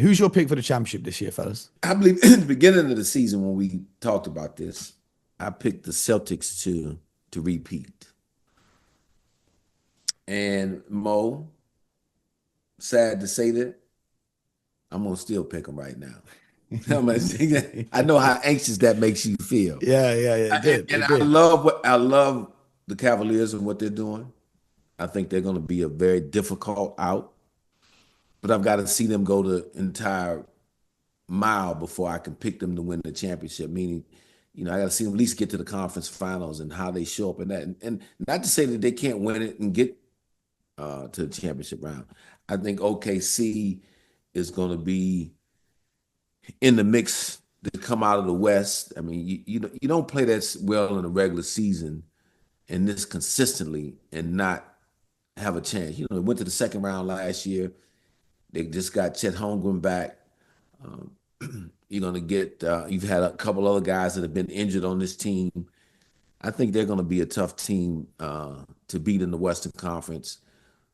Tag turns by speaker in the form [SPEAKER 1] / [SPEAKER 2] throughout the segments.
[SPEAKER 1] Who's your pick for the championship this year, fellas?
[SPEAKER 2] I believe in the beginning of the season when we talked about this, I picked the Celtics to repeat. And Mo, sad to say that, I'm gonna still pick them right now. I know how anxious that makes you feel.
[SPEAKER 1] Yeah. It did.
[SPEAKER 2] And
[SPEAKER 1] It
[SPEAKER 2] I
[SPEAKER 1] did.
[SPEAKER 2] love the Cavaliers and what they're doing. I think they're going to be a very difficult out, but I've got to see them go the entire mile before I can pick them to win the championship. Meaning, I got to see them at least get to the conference finals and how they show up in that. And not to say that they can't win it and get to the championship round. I think OKC is going to be in the mix to come out of the West. I mean, you don't play that well in the regular season and this consistently and not have a chance. They went to the second round last year. They just got Chet Holmgren back. You're going to get, you've had a couple other guys that have been injured on this team. I think they're going to be a tough team to beat in the Western Conference.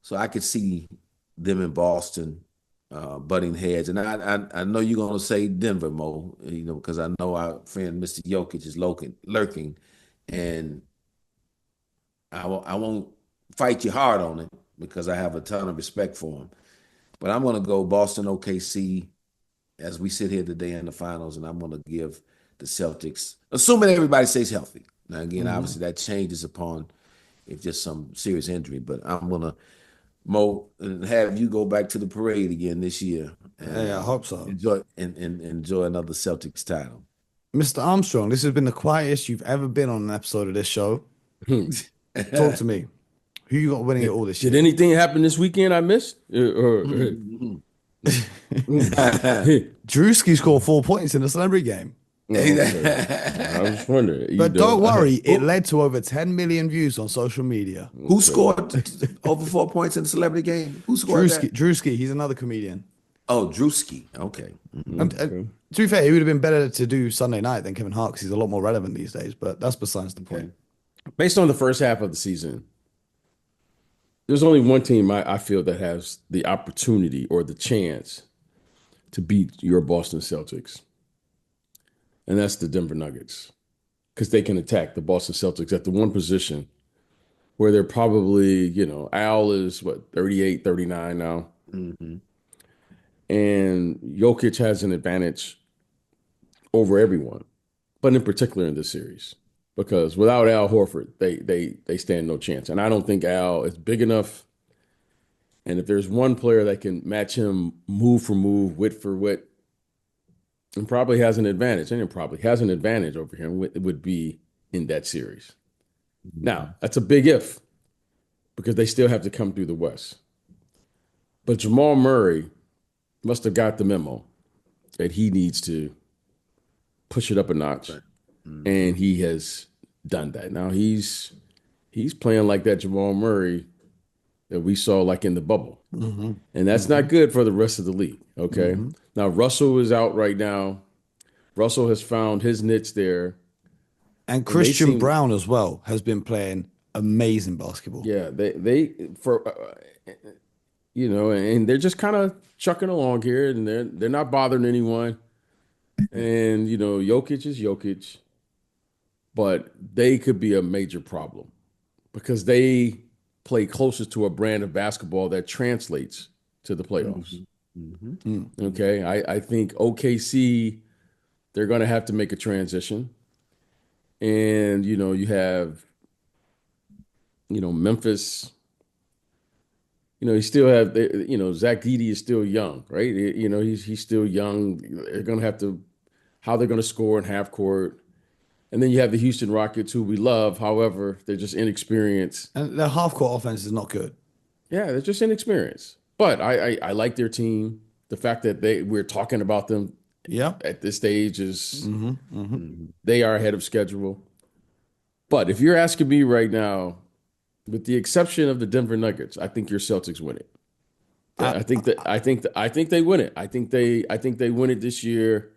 [SPEAKER 2] So I could see them in Boston butting heads. And I know you're going to say Denver, Mo, because I know our friend Mr. Jokic is lurking. And I won't fight you hard on it because I have a ton of respect for him. But I'm going to go Boston OKC as we sit here today in the finals, and I'm going to give the Celtics, assuming everybody stays healthy. Now, again, obviously that changes upon if just some serious injury, but I'm going to, Mo, have you go back to the parade again this year. And,
[SPEAKER 1] I hope so.
[SPEAKER 2] Enjoy another Celtics title.
[SPEAKER 1] Mr. Armstrong, this has been the quietest you've ever been on an episode of this show. Talk to me. Who you got winning it all this year?
[SPEAKER 3] Did anything happen this weekend I missed?
[SPEAKER 1] Drewski scored 4 points in the celebrity game.
[SPEAKER 3] I was wondering.
[SPEAKER 1] But don't worry, it led to over 10 million views on social media.
[SPEAKER 2] Who scored over 4 points in the celebrity game? Who scored that?
[SPEAKER 1] Drewski, he's another comedian.
[SPEAKER 2] Oh, Drewski. Okay.
[SPEAKER 1] To be fair, he would have been better to do Sunday night than Kevin Hart because he's a lot more relevant these days, but that's besides the point.
[SPEAKER 3] Based on the first half of the season, there's only one team I feel that has the opportunity or the chance to beat your Boston Celtics. And that's the Denver Nuggets, because they can attack the Boston Celtics at the one position where they're probably, Al is 38, 39 now. Mm-hmm. And Jokic has an advantage over everyone, but in particular in this series, because without Al Horford, they stand no chance. And I don't think Al is big enough. And if there's one player that can match him move for move, wit for wit, and probably has an advantage, and it probably has an advantage over him, it would be in that series. Mm-hmm. Now, that's a big if, because they still have to come through the West. But Jamal Murray must have got the memo that he needs to push it up a notch, and he has done that. Now, he's playing like that Jamal Murray that we saw like in the bubble. Mm-hmm. And that's not good for the rest of the league, okay? Mm-hmm. Now, Russell is out right now. Russell has found his niche there.
[SPEAKER 1] And Christian Brown as well has been playing amazing basketball.
[SPEAKER 3] Yeah, and they're just kind of chucking along here, and they're not bothering anyone. And, Jokic is Jokic, but they could be a major problem because they play closest to a brand of basketball that translates to the playoffs. Mm-hmm. Mm-hmm. Okay, I think OKC, they're going to have to make a transition. And, you have, Memphis. You still have, Zach Edey is still young, right? He's still young. They're going to have to, how they're going to score in half court. And then you have the Houston Rockets, who we love. However, they're just inexperienced.
[SPEAKER 1] And their half-court offense is not good.
[SPEAKER 3] Yeah, they're just inexperienced. But I like their team. The fact that we're talking about them at this stage is they are ahead of schedule. But if you're asking me right now, with the exception of the Denver Nuggets, I think your Celtics win it. I think they win it. I think they win it this year.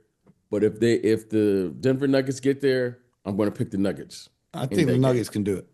[SPEAKER 3] But if the Denver Nuggets get there, I'm going to pick the Nuggets.
[SPEAKER 1] I think the Nuggets can do it.